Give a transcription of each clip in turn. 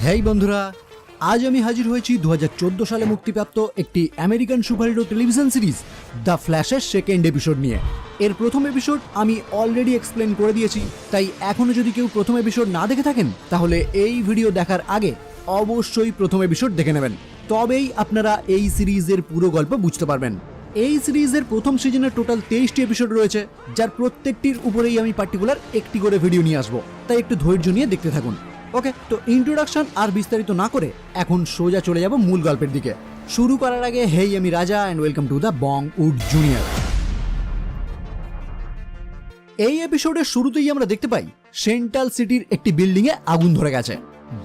হেই বন্ধুরা, আজ আমি হাজির হয়েছি 2014 সালে মুক্তিপ্রাপ্ত একটি American superhero television series the ফ্ল্যাশের সেকেন্ড এপিসোড নিয়ে। এর প্রথম এপিসোড আমি অলরেডি এক্সপ্লেন করে দিয়েছি, তাই এখনো যদি কেউ প্রথম এপিসোড না দেখে থাকেন তাহলে এই ভিডিও দেখার আগে অবশ্যই প্রথম এপিসোড দেখে নেবেন, তবেই আপনারা এই সিরিজের পুরো গল্প বুঝতে পারবেন। এই সিরিজের প্রথম সিজনের টোটাল 23টি এপিসোড রয়েছে, যার প্রত্যেকটির উপরেই আমি পার্টিকুলার একটি করে ভিডিও নিয়ে আসবো, তাই একটু ধৈর্য নিয়ে দেখতে থাকুন। ওকে, তো ইন্ট্রোডাকশন আর বিস্তারিত না করে এখন সোজা চলে যাব মূল গল্পের দিকে। শুরু করার আগে হেই, আমি Raja and welcome to the Bong Wood Junior. এই এপিসোডের শুরুতেই আমরা দেখতে পাই সেন্ট্রাল সিটির একটি বিল্ডিং এ আগুন ধরে গেছে,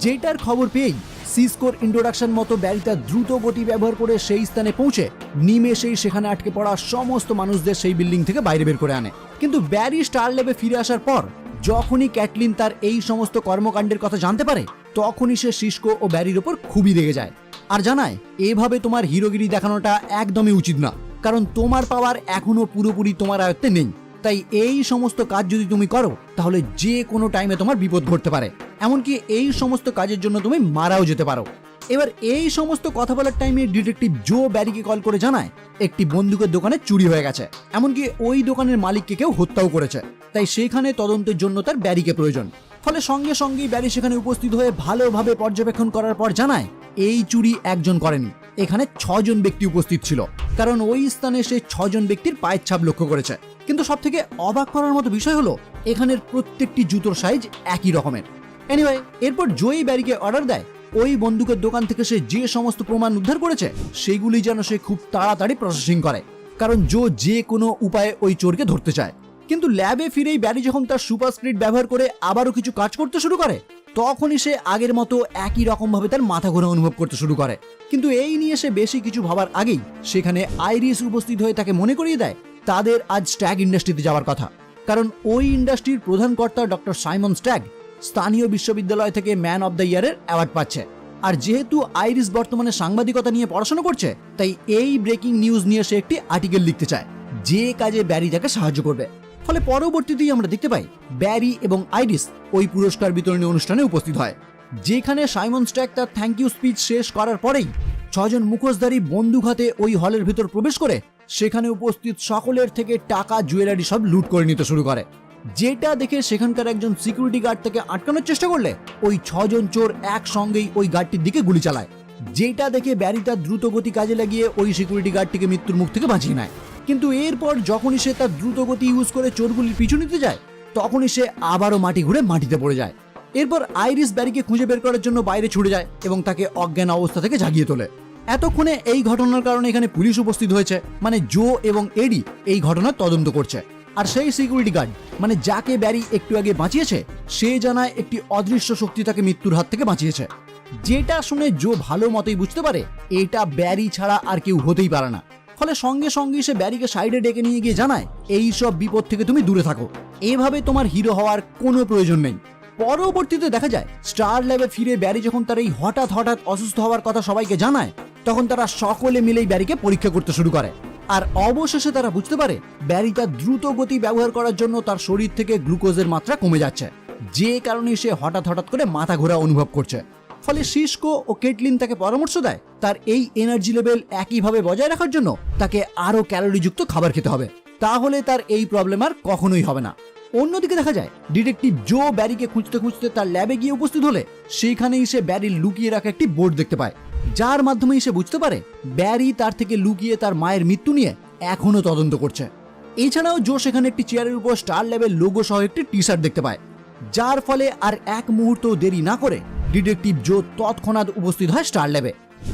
যেটার খবর পেয়েই সিসকোর ইন্ট্রোডাকশন মতো ব্যারি তার দ্রুত গতি ব্যবহার করে সেই স্থানে পৌঁছে নিমেষেই সেখানে আটকে পড়া সমস্ত মানুষদের সেই বিল্ডিং থেকে বাইরে বের করে আনে। কিন্তু ব্যারি স্টার ল্যাবে ফিরে আসার পর যখনই ক্যাটলিন তার এই সমস্ত কর্মকাণ্ডের কথা জানতে পারে, তখনই সে সিসকো ও ব্যারির ওপর খুবই রেগে যায় আর জানায়, এভাবে তোমার হিরোগিরি দেখানোটা একদমই উচিত না, কারণ তোমার পাওয়ার এখনো পুরোপুরি তোমার আয়ত্তে নেই। তাই এই সমস্ত কাজ যদি তুমি করো তাহলে যে কোনো টাইমে তোমার বিপদ ঘটতে পারে, এমনকি এই সমস্ত কাজের জন্য তুমি মারাও যেতে পারো। এবার এই সমস্ত কথা বলার টাইমে ডিটেকটিভ জো ব্যারিকে কল করে জানায় একটি বন্দুকের দোকানে চুরি হয়ে গেছে, এমনকি ওই দোকানের মালিককে কেউ হত্যাও করেছে, তাই সেখানে তদন্তের জন্য তার ব্যারিকে প্রয়োজন। ফলে সঙ্গে সঙ্গেই ব্যারি সেখানে উপস্থিত হয়ে ভালোভাবে পর্যবেক্ষণ করার পর জানায় এই চুরি একজন করেনি, এখানে 6 জন ব্যক্তি উপস্থিত ছিল, কারণ ওই স্থানে সে 6 জন ব্যক্তির পায়ের ছাপ লক্ষ্য করেছে। কিন্তু সব থেকে অবাক করার মতো বিষয় হলো এখানের প্রত্যেকটি জুতোর সাইজ একই রকমের। এনিওয়ে, এরপর জয়ী ব্যারিকে অর্ডার দেয় ওই বন্দুকের দোকান থেকে সে যে সমস্ত প্রমাণ উদ্ধার করেছে সেগুলি যেন সে খুব তাড়াতাড়ি প্রসেসিং করে, কারণ জো যে কোনো উপায়ে ওই চোরকে ধরতে চায়। কিন্তু ল্যাবে ফিরেই ব্যারি যখন তার সুপার স্পিড ব্যবহার করে আবারও কিছু কাজ করতে শুরু করে, তখনই সে আগের মতো একই রকম ভাবে তার মাথা ঘোরা অনুভব করতে শুরু করে। কিন্তু এই নিয়ে সে বেশি কিছু ভাবার আগেই সেখানে আইরিস উপস্থিত হয়ে তাকে মনে করিয়ে দেয় তাদের আজ স্ট্যাগ ইন্ডাস্ট্রিতে যাওয়ার কথা, কারণ ওই ইন্ডাস্ট্রির প্রধান কর্তা ডক্টর সাইমন স্ট্যাগ স্থানীয় বিশ্ববিদ্যালয় থেকে ম্যান অব দ্য ইয়ারের অ্যাওয়ার্ড পাচ্ছে। আর যেহেতু আইরিস বর্তমানে সাংবাদিকতা নিয়ে পড়াশোনা করছে, তাই এই ব্রেকিং নিউজ নিয়ে সে একটি আর্টিকেল লিখতে চায়, যে কাজে ব্যারি তাকে সাহায্য করবে। ফলে পরবর্তীতেই আমরা দেখতে পাই ব্যারি এবং আইরিস ওই পুরস্কার বিতরণী অনুষ্ঠানে উপস্থিত হয়, যেখানে সাইমন স্ট্যাগ তার থ্যাংক ইউ স্পিচ শেষ করার পরেই 6 জন মুখোশধারী বন্দুক হাতে ওই হলের ভিতর প্রবেশ করে সেখানে উপস্থিত সকলের থেকে টাকা, জুয়েলারি সব লুট করে নিতে শুরু করে। যেটা দেখে সেখানকার একজন সিকিউরিটি গার্ড থেকে আটকানোর চেষ্টা করলে ওই 6 জন চোর একসঙ্গেই ওই গার্ডটির দিকে গুলি চালায়, যেটা দেখে ব্যারি তার দ্রুত গতি কাজে লাগিয়ে ওই সিকিউরিটি গার্ডটিকে মৃত্যুর মুখ থেকে বাঁচিয়ে নেয়। কিন্তু এরপর যখনই সে তার দ্রুত গতি ইউজ করে চোরগুলির পিছু নিতে যায়, তখনই সে আবারও মাটি ঘুরে মাটিতে পড়ে যায়। এরপর আইরিস ব্যারিকে খুঁজে বের করার জন্য বাইরে ছুটে যায় এবং তাকে অজ্ঞান অবস্থা থেকে জাগিয়ে তোলে। এতক্ষণে এই ঘটনার কারণে এখানে পুলিশ উপস্থিত হয়েছে, মানে জো এবং এডি এই ঘটনার তদন্ত করছে। আর সেই সিকিউরিটি গার্ড, মানে যাকে ব্যারি একটু আগে বাঁচিয়েছে, সে জানায় একটি অদৃশ্য শক্তি তাকে মৃত্যুর হাত থেকে বাঁচিয়েছে, যেটা শুনে জো ভালো মতোই বুঝতে পারে এটা ব্যারি ছাড়া আর কেউ হতেই পারে না। ফলে সঙ্গে সঙ্গে সে ব্যারিকে সাইডে ডেকে নিয়ে গিয়ে জানায় এই সব বিপদ থেকে তুমি দূরে থাকো, এভাবে তোমার হিরো হওয়ার কোনো প্রয়োজন নেই। পরবর্তীতে দেখা যায় স্টার ল্যাবে ফিরে ব্যারি যখন তার এই হঠাৎ অসুস্থ হওয়ার কথা সবাইকে জানায়, তখন তারা সকলে মিলেই ব্যারিকে পরীক্ষা করতে শুরু করে। আর অবশেষে তারা বুঝতে পারে ব্যারি তার দ্রুত গতি ব্যবহার করার জন্য তার শরীর থেকে গ্লুকোজের মাত্রা কমে যাচ্ছে, যে কারণে সে হঠাৎ করে মাথা ঘোরা অনুভব করছে। ফলে সিসকো ও কেটলিন তাকে পরামর্শ দেয় তার এই এনার্জি লেভেল একইভাবে বজায় রাখার জন্য তাকে আরো ক্যালোরিযুক্ত খাবার খেতে হবে, তাহলে তার এই প্রবলেম আর কখনোই হবে না। অন্যদিকে দেখা যায় ডিটেকটিভ জো ব্যারিকে খুঁজতে খুঁজতে তার ল্যাবে গিয়ে উপস্থিত হলে সেখানেই সে ব্যারির লুকিয়ে রাখা একটি বোর্ড দেখতে পায়, যার মাধ্যমেই সে বুঝতে পারে ব্যারি তার থেকে লুকিয়ে তার মায়ের মৃত্যু নিয়ে এখনো তদন্ত করছে। এছাড়াও জো সেখানে একটি চেয়ারের উপর স্টার ল্যাবের লোগো সহ একটি টি শার্ট দেখতে পায়, যার ফলে আর এক মুহূর্ত দেরি না করে ডিটেকটিভ জো তৎক্ষণাৎ উপস্থিত হয় স্টার ল্যাবে,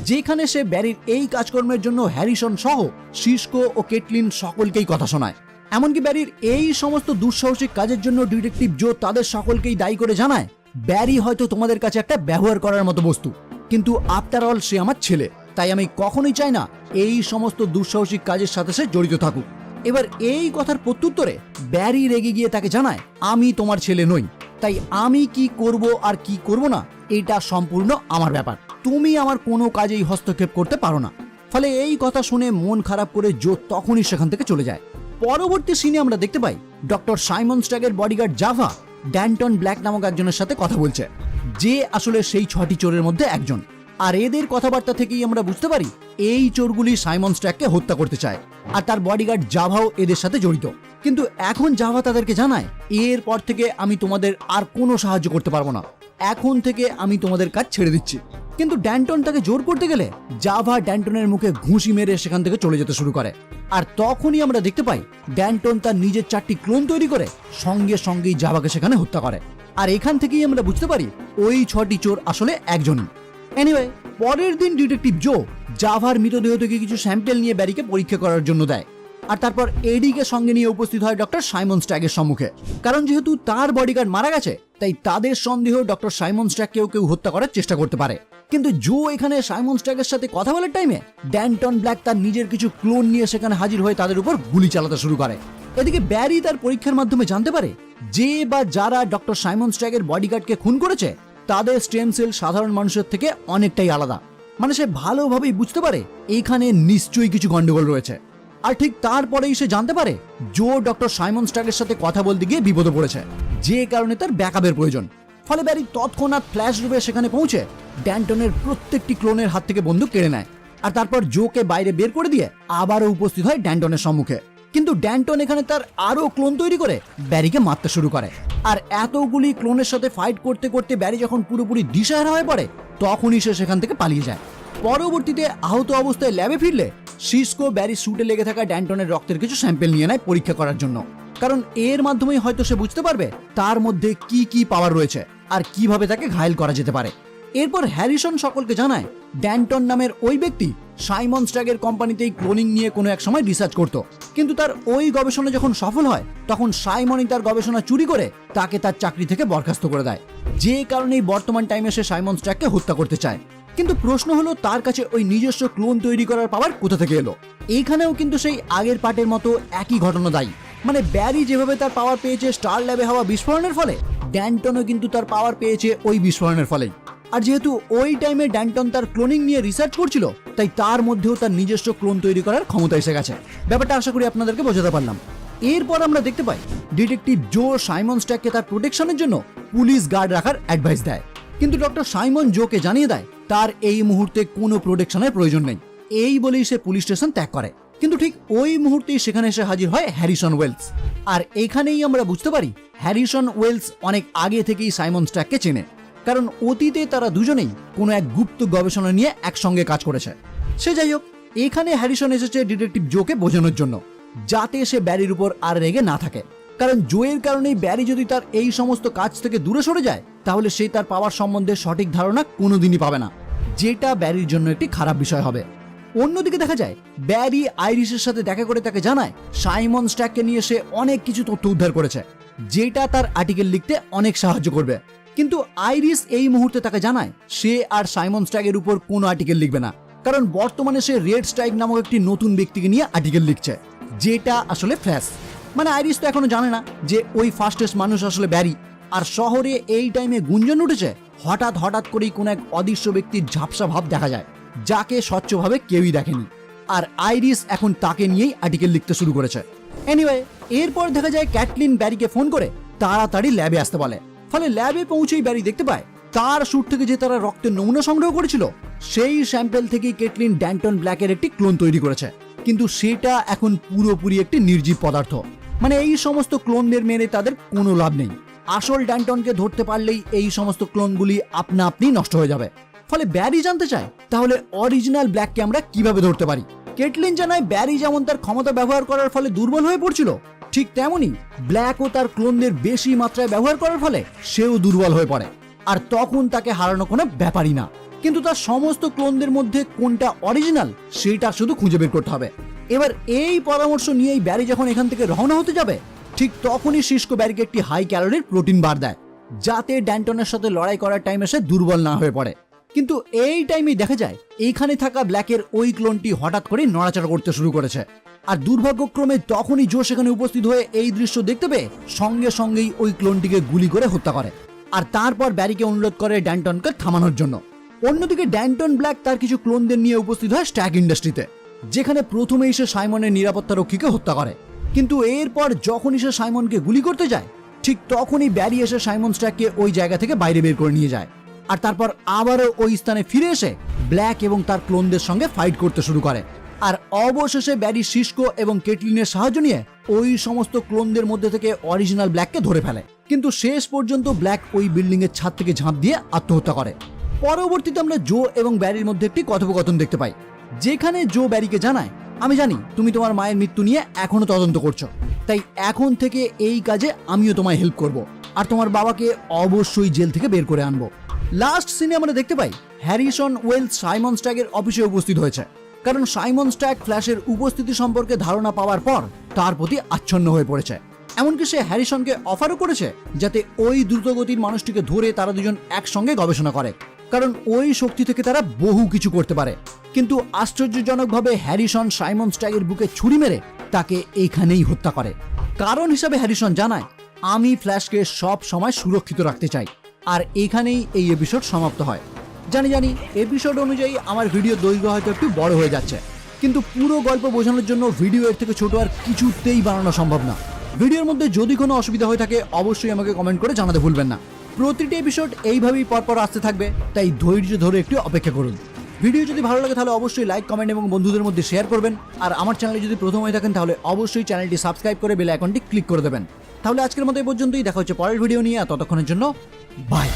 যেখানে সে ব্যারির এই কাজকর্মের জন্য হ্যারিসন সহ সিসকো ও কেটলিন সকলকেই কথা শোনায়। এমনকি ব্যারির এই সমস্ত দুঃসাহসিক কাজের জন্য ডিটেকটিভ জো তাদের সকলকেই দায়ী করে জানায় ব্যারি হয়তো তোমাদের কাছে একটা ব্যবহার করার মতো বস্তু, কিন্তু আফটার অল সে আমার ছেলে, তাই আমি কখনোই চাই না এই সমস্ত দুঃসাহসিক কাজের সাথে সে জড়িত থাকুক। এবার এই কথার প্রত্যুত্তরে ব্যারি রেগে গিয়ে তাকে জানায় আমি তোমার ছেলে নই, তাই আমি কি করব আর কি করব না এটা সম্পূর্ণ আমার ব্যাপার, তুমি আমার কোনো কাজেই হস্তক্ষেপ করতে পারো না। ফলে এই কথা শুনে মন খারাপ করে জো তখনই সেখান থেকে চলে যায়। পরবর্তী সিনে আমরা দেখতে পাই ডক্টর সাইমন স্ট্যাগের বডিগার্ড জাভা ড্যান্টন ব্ল্যাক নামক একজনের সাথে কথা বলছে। যে আসলে সেই 6টি চোরের মধ্যে একজন। আর এদের কথাবার্তা থেকেই আমরা বুঝতে পারি এই চোরগুলি সাইমন স্ট্র্যাককে হত্যা করতে চায়, আর তার বডিগার্ড জাভাও এদের সাথে জড়িত। কিন্তু এখন জাভা তাদেরকে জানায়, এরপর থেকে আমি তোমাদের আর কোনো সাহায্য করতে পারবো না, এখন থেকে আমি তোমাদের কাজ ছেড়ে দিচ্ছি। কিন্তু ড্যান্টন তাকে জোর করতে গেলে জাভা ড্যান্টনের মুখে ঘুষি মেরে সেখান থেকে চলে যেতে শুরু করে। আর তখনই আমরা দেখতে পাই ড্যান্টন তার নিজের 4টি ক্লোন তৈরি করে সঙ্গে সঙ্গেই জাভাকে সেখানে হত্যা করে। আর এখান থেকেই আমরা বুঝতে পারি ওই 6টি চোর আসলে একজনই। এনিওয়ে, পরের দিন ডিটেকটিভ জো জাভার মৃতদেহ থেকে কিছু স্যাম্পল নিয়ে ব্যারিকে পরীক্ষা করার জন্য দেয়। আর তারপর এডিকে সঙ্গে নিয়ে উপস্থিত হয় ডক্টর সাইমন স্ট্র্যাকের সম্মুখে। কারণ যেহেতু তার বডিগার্ড মারা গেছে, তাই তাদের সন্দেহ ডক্টর সাইমন স্ট্র্যাককেও কেউ হত্যা করার চেষ্টা করতে পারে। কিন্তু জো এখানে সাইমন স্ট্র্যাকের সাথে কথা বলার টাইমে ড্যান্টন ব্ল্যাক তার নিজের কিছু ক্লোন নিয়ে সেখানে হাজির হয়ে তাদের উপর গুলি চালাতে শুরু করে। এদিকে ব্যারি তার পরীক্ষার মাধ্যমে জানতে পারে যে বা যারা ডক্টর সাইমন স্ট্র্যাকের বডিগার্ডকে খুন করেছে তাদের স্টেম সেল সাধারণ মানুষের থেকে অনেকটাই আলাদা। মানে সে ভালোভাবেই বুঝতে পারে এখানে নিশ্চয়ই কিছু গন্ডগোল রয়েছে। আর ঠিক তারপরেই সে জানতে পারে জো ডক্টর সাইমন স্ট্র্যাকের সাথে কথা বলতে গিয়ে বিপদে পড়েছে, যে কারণে তার ব্যাকআপের প্রয়োজন। ফলে ব্যারি তৎক্ষণাৎ ফ্ল্যাশ রূপে সেখানে পৌঁছে ড্যান্টনের প্রত্যেকটি ক্লোনের হাত থেকে বন্দুক কেড়ে নেয়। আর তারপর জোকে বাইরে বের করে দিয়ে আবারও উপস্থিত হয় ড্যান্টনের সম্মুখে। কিন্তু ড্যান্টন এখানে তার আরো ক্লোন তৈরি করে ব্যারিকে মারতে শুরু করে। আর এতগুলি ক্লোনের সাথে ফাইট করতে করতে ব্যারি যখন পুরোপুরি দিশাহারা হয়ে পড়ে, তখনই সে সেখান থেকে পালিয়ে যায়। পরবর্তীতে আহত অবস্থায় ল্যাবে ফিরলে সিসকো ব্যারি স্যুটে লেগে থাকা ড্যান্টনের রক্তের কিছু স্যাম্পল নিয়ে নেয় পরীক্ষা করার জন্য। কারণ এর মাধ্যমেই হয়তো সে বুঝতে পারবে তার মধ্যে কি কি পাওয়ার রয়েছে আর কিভাবে তাকে ঘায়েল করা যেতে পারে। এরপর হ্যারিসন সকলকে জানায় ড্যান্টন নামের ওই ব্যক্তি সাইমন স্ট্র্যাকের কোম্পানিতেই ক্লোনিং নিয়ে কোনো এক সময় রিসার্চ করত। কিন্তু তার ওই গবেষণা যখন সফল হয়, তখন সাইমনই তার গবেষণা চুরি করে তাকে তার চাকরি থেকে বরখাস্ত করে দেয়, যে কারণেই বর্তমান টাইমে সে সাইমন স্ট্র্যাককে হত্যা করতে চায়। কিন্তু প্রশ্ন হলো তার কাছে ওই নিজস্ব ক্লোন তৈরি করার পাওয়ার কোথা থেকে এলো? এইখানেও কিন্তু সেই আগের পার্টের মতো একই ঘটনা দায়ী। মানে ব্যারি যেভাবে তার পাওয়ার পেয়েছে স্টার ল্যাবে হওয়া বিস্ফোরণের ফলে, ড্যান্টনও কিন্তু তার পাওয়ার পেয়েছে ওই বিস্ফোরণের ফলেই। আর যেহেতু ওই টাইমে ড্যান্টন তার ক্লোনিং নিয়ে রিসার্চ করছিল, তাই তার মধ্যেও তার নিজস্ব ক্লোন তৈরি করার ক্ষমতা এসে গেছে। ব্যাপারটা আশা করি আপনাদেরকে বোঝাতে পারলাম। এরপর আমরা দেখতে পাই ডিটেকটিভ জো সাইমন স্ট্র্যাককে তার প্রোটেকশনের জন্য পুলিশ গার্ড রাখার অ্যাডভাইস দেয়। কিন্তু ডক্টর সাইমন জোকে জানিয়ে দেয় তার এই মুহূর্তে কোনো প্রোটেকশনের প্রয়োজন নেই। এই বলেই সে পুলিশ স্টেশন ত্যাগ করে। কিন্তু ঠিক ওই মুহূর্তেই সেখানে এসে হাজির হয় হ্যারিসন ওয়েলস। আর এখানেই আমরা বুঝতে পারি হ্যারিসন ওয়েলস অনেক আগে থেকেই সাইমন স্ট্র্যাককে চেনে, কারণ অতীতে তারা দুজনেই কোনো এক গুপ্ত গবেষণা নিয়ে একসঙ্গে কাজ করেছে। সে যাই হোক, এখানে হ্যারিসন এসেছে ডিটেকটিভ জোকে বোঝানোর জন্য, যাতে সে ব্যারির উপর আর রেগে না থাকে। কারণ জোয়ের কারণেই ব্যারি যদি তার এই সমস্ত কাজ থেকে দূরে সরে যায়, তাহলে সে তার পাওয়ার সম্বন্ধে সঠিক ধারণা কোনোদিনই পাবে না, যেটা ব্যারির জন্য একটি খারাপ বিষয় হবে। অন্যদিকে দেখা যায় ব্যারি আইরিসের সাথে দেখা করে তাকে জানায় সাইমন স্ট্র্যাককে নিয়ে সে অনেক কিছু তথ্য উদ্ধার করেছে, যেটা তার আর্টিকেল লিখতে অনেক সাহায্য করবে। কিন্তু আইরিস এই মুহূর্তে তাকে জানায় সে আর সাইমন স্ট্র্যাকের উপর কোনো আর্টিকেল লিখবে না, কারণ বর্তমানে সে রেড স্ট্রাইক নামক একটি নতুন ব্যক্তিকে নিয়ে আর্টিকেল লিখছে, যেটা আসলে ফ্ল্যাশ। মানে আইরিস তো এখনো জানে না যে ওই ফাস্টেস্ট মানুষ আসলে ব্যারি। আর শহরে এই টাইমে গুঞ্জন উঠেছে হঠাৎ করেই কোনো এক অদৃশ্য ব্যক্তির ঝাপসা ভাব দেখা যায়, যাকে স্বচ্ছভাবে কেউই দেখেনি। আর আইরিস এখন তাকে নিয়েই আর্টিকেল লিখতে শুরু করেছে। এনিওয়ে, এরপর দেখা যায় ক্যাটলিন ব্যারিকে ফোন করে তাড়াতাড়ি ল্যাবে আসতে বলে। ফলে ল্যাবে পৌঁছেই ব্যারি দেখতে পায় তার স্যুট থেকে যে তারা রক্তের নমুনা সংগ্রহ করেছিল, সেই স্যাম্পল থেকেই ক্যাটলিন ড্যান্টন ব্ল্যাকের একটি ক্লোন তৈরি করেছে। কিন্তু সেটা এখন পুরোপুরি একটি নির্জীব পদার্থ। মানে এই সমস্ত ক্লোনদের মেরে তাদের কোনো লাভ নেই। আসল ড্যান্টনকে ধরতে পারলেই এই সমস্ত ক্লোনগুলি আপনা আপনি নষ্ট হয়ে যাবে। ফলে ব্যারি জানতে চায় তাহলে অরিজিনাল ব্ল্যাককে আমরা কিভাবে ধরতে পারি। ক্যাটলিন জানায় ব্যারি যেমন তার ক্ষমতা ব্যবহার করার ফলে দুর্বল হয়ে পড়ছিল, ঠিক তেমনই ব্ল্যাকও তার ক্লোনদের বেশি মাত্রায় ব্যবহার করার ফলে সেও দুর্বল হয়ে পড়ে। আর তখন তাকে হারানো কোনো ব্যাপারই না। কিন্তু তার সমস্ত ক্লোনদের মধ্যে কোনটা অরিজিনাল সেটা শুধু খুঁজে বের করতে হবে। এবার এই পরামর্শ নিয়েই ব্যারি যখন এখান থেকে রওনা হতে যাবে, ঠিক তখনই সিসকো ব্যারিকে একটি হাই ক্যালোরির প্রোটিন বার দেয়, যাতে ড্যান্টনের সাথে লড়াই করার টাইমে সে দুর্বল না হয়ে পড়ে। কিন্তু এই টাইমেই দেখা যায় এইখানে থাকা ব্ল্যাকের ওই ক্লোনটি হঠাৎ করে নড়াচড়া করতে শুরু করেছে। আর দুর্ভাগ্যক্রমে তখনই জো সেখানে উপস্থিত হয়ে এই দৃশ্য দেখতে পেয়ে সঙ্গে সঙ্গেই ওই ক্লোনটিকে গুলি করে হত্যা করে। আর তারপর ব্যারিকে অনুরোধ করে ড্যান্টনকে থামানোর জন্য। অন্যদিকে ড্যান্টন ব্ল্যাক তার কিছু ক্লোনদের নিয়ে উপস্থিত হয় স্ট্যাক ইন্ডাস্ট্রিতে, যেখানে প্রথমেই সে সাইমনের নিরাপত্তা রক্ষীকে হত্যা করে। কিন্তু এরপর যখনই সে সাইমনকে গুলি করতে যায়, ঠিক তখনই ব্যারি এসে সাইমন স্ট্যাককে ওই জায়গা থেকে বাইরে বের করে নিয়ে যায়। আর তারপর আবারও ওই স্থানে ফিরে এসে ব্ল্যাক এবং তার ক্লোনদের সঙ্গে ফাইট করতে শুরু করে। আর অবশেষে ব্যারি সিসকো এবং কেটলিনের সাহায্য নিয়ে ওই সমস্ত ক্লোনদের মধ্যে থেকে অরিজিনাল ব্ল্যাককে ধরে ফেলে। কিন্তু শেষ পর্যন্ত ব্ল্যাক ওই বিল্ডিং এর ছাদ থেকে ঝাঁপ দিয়ে আত্মহত্যা করে। পরবর্তীতে আমরা জো এবং ব্যারির মধ্যে একটি কথোপকথন দেখতে পাই, যেখানে জো ব্যারিকে জানায়, আমি জানি তুমি তোমার মায়ের মৃত্যু নিয়ে এখনো তদন্ত করছো, তাই এখন থেকে এই কাজে আমিও তোমায় হেল্প করব আর তোমার বাবাকে অবশ্যই জেল থেকে বের করে আনবো। লাস্ট সিনে আমরা দেখতে পাই হ্যারিসন ওয়েলস সাইমন স্ট্যাগের অফিসে উপস্থিত হয়েছে, কারণ সাইমন স্ট্যাগ ফ্ল্যাশের উপস্থিতি সম্পর্কে ধারণা পাওয়ার পর তার প্রতি আচ্ছন্ন হয়ে পড়েছে। এমনকি সে হ্যারিসনকে অফারও করেছে যাতে ওই দ্রুতগতির মানুষটিকে ধরে তারা দুজন একসঙ্গে গবেষণা করে, কারণ ওই শক্তি থেকে তারা বহু কিছু করতে পারে। কিন্তু আশ্চর্যজনকভাবে হ্যারিসন সাইমন স্ট্যাগের বুকে ছুরি মেরে তাকে এইখানেই হত্যা করে। কারণ হিসাবে হ্যারিসন জানায়, আমি ফ্ল্যাশকে সব সময় সুরক্ষিত রাখতে চাই। আর এখানেই এই এপিসোড সমাপ্ত হয়। জানি এপিসোড অনুযায়ী আমার ভিডিও দৈর্ঘ্য হয়তো একটু বড় হয়ে যাচ্ছে, কিন্তু পুরো গল্প বোঝানোর জন্য ভিডিও এর থেকে ছোট আর কিছুতেই বানানো সম্ভব না। ভিডিওর মধ্যে যদি কোনো অসুবিধা হয়ে থাকে অবশ্যই আমাকে কমেন্ট করে জানাতে ভুলবেন না। প্রতিটি এপিসোড এইভাবেই পরপর আসতে থাকবে, তাই ধৈর্য ধরে একটু অপেক্ষা করুন। ভিডিও যদি ভালো লাগে তাহলে অবশ্যই লাইক, কমেন্ট এবং বন্ধুদের মধ্যে শেয়ার করবেন। আর আমার চ্যানেলে যদি প্রথম হয়ে থাকেন তাহলে অবশ্যই চ্যানেলটি সাবস্ক্রাইব করে বেল আইকনটি ক্লিক করে দেবেন। তাহলে আজকের মতো এই পর্যন্তই, দেখা হচ্ছে পরের ভিডিও নিয়ে। ততক্ষণের জন্য বাই।